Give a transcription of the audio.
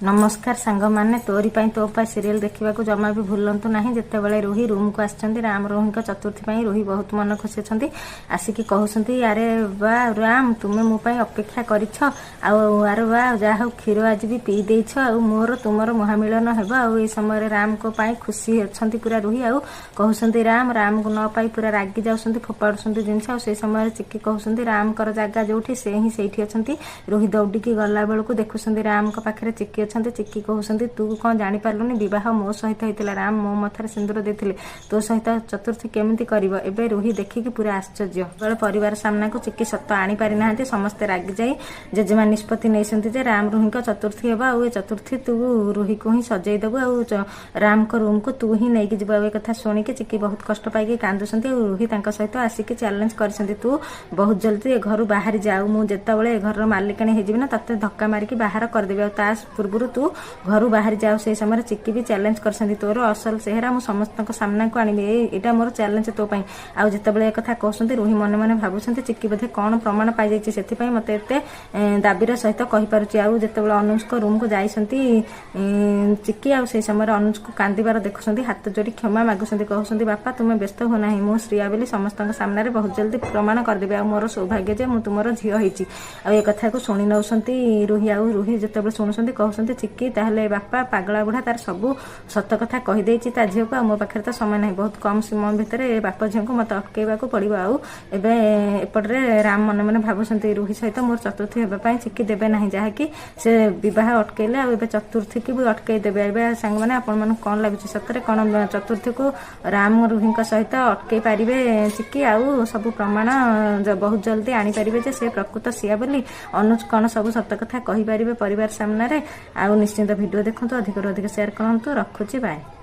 नमस्कार सांग माने तोरी तो सीरियल देखा जमा भी भूलु ना जिते रोही रूम को आसछन्ती राम रोही चतुर्थी रोही बहुत मन खुशी अच्छा आसिक कहते अरे वाह राम तुम्हें मो अपेक्षा करछ आरे वाह जहा क्षीर आज भी पी देछ मोर तुमर महामिलन हे समय राम को खुशी अच्छा पूरा रोही कहते राम राम को न पाई पूरा रागी जाऊँ फोपाड़ुं जिनस से समय चिकी कहते राम जगह जो से ही से अच्छा रोही दौड़िकी गला बेलू देखुं राम पाखे चिकी चिकी कहते तू कौन जानी पार्लुनी विवाह मो सहित होता राम मो मथार सिंदूर देते तो सहित चतुर्थी केमी कर रोही देखिकी पूरा आश्चर्य परिवार सामना को चिकी सत आनी पारि ना समस्ते रागी जाई जेजेमा निष्पत्ति नहीं राम रोही चतुर्थी हे आ चतुर्थी तू रोही को ही सजई देबू आ राम को रूम को तू ही नहीं जीव ए कथा शुणिकी चिकी बहुत कष्ट पाई कांदुंट रोही सहित आसिक चैलेंज कर तू बहुत जल्दी ए घर बाहरी जाऊ मुझे ए घर मालिकाणी हो ना ते धक्का मारिकी बाहर करदेवी पूर्व तू घर बाहरी जाओ से समय चिकी भी चैलेंज कर तोर असल चेहरा मु समस्त सामना को आनी यहाँ मोर चैलेंज तो आउ जिते कथा कहते रोही मन मन भावुं चिकी बोधे कौन प्रमाण पाई जाइए से मत एत दाबीर सहित कहीपे आउ जिते अनुज को रूम को जाइंट चिकी आ समय अनुज को कांदार देखुं हाथ जोड़ी क्षमा मागुं कहते बापा तुम्हें व्यस्त हो ना मु श्रिया बोली समस्त सामने बहुत जल्दी प्रमाण करदेवी आ मोर सौभाग्य जे मु तुमर झील होती आ कथा को शुणी नौ रोही आउ रोही जिते शुणुं कहते चिकी ताहले बापा पागला बुढ़ा तार सबू सत कथा कहीदे झील को मो पाखे तो समय ना बहुत कम समय भितर बाप झील को मत अटकैवा पड़ो आउपटे राम मन मन भावुं रोही सहित मोर चतुर्थी होगापी चिकी देवे ना जहाँकि से बह अटकैले आ चतुर्थी की भी अटकई देवे सांग मैंने आपण कौन लगुच सतरे कौन चतुर्थी को राम रोही सहित अटकई पारे चिकी आउ सब प्रमाण बहुत जल्दी आनीपारे से प्रकृत सिया बोली अनुज कौन सब सत कथा कहीपर परिवार सामने आउ निश्चिंत वीडियो देखो अधिक अधिक शेयर करूँ रखुची बाय।